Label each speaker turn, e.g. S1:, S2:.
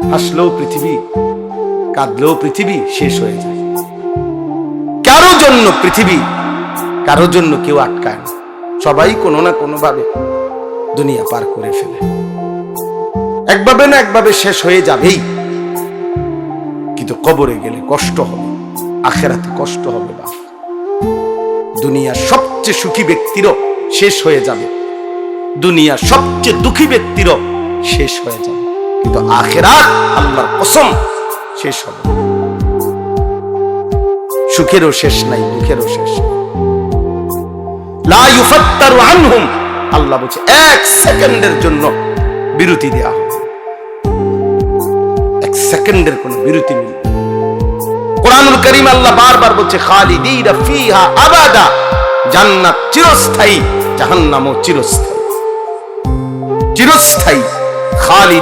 S1: হাসলেও পৃথিবী, কাঁদলেও পৃথিবী শেষ হয়ে যায়। কারো জন্য পৃথিবী, কারো জন্য কেউ আটকায় না। সবাই কোনো না কোনো ভাবে দুনিয়া পার করে ফেলে, একভাবে না একভাবে শেষ হয়ে যাবেই। কিন্তু কবরে গেলে কষ্ট হবে, আখিরাতে কষ্ট হবে। বাপ, দুনিয়ার সবচেয়ে সুখী ব্যক্তিরও শেষ হয়ে যাবে, দুনিয়ার সবচেয়ে দুঃখী ব্যক্তিরও শেষ হয়ে যাবে, কিন্তু আখিরাত আল্লাহর কসম শেষ হবে। সুখেরও শেষ নাই, দুঃখেরও শেষ নাই। লা ইউফাত্তারু আনহুম, আল্লাহ বলছে এক সেকেন্ডের জন্য বিরতি দেয়া হবে, এক সেকেন্ডের কোনো বিরতি নেই। কোরআনুল কারীম আল্লাহ বারবার বলছে খালিদিনা ফিহা আবাদা, জান্নাত চিরস্থায়ী, জাহান্নামও চিরস্থায়ী। চিরস্থায়ী খালিদিন।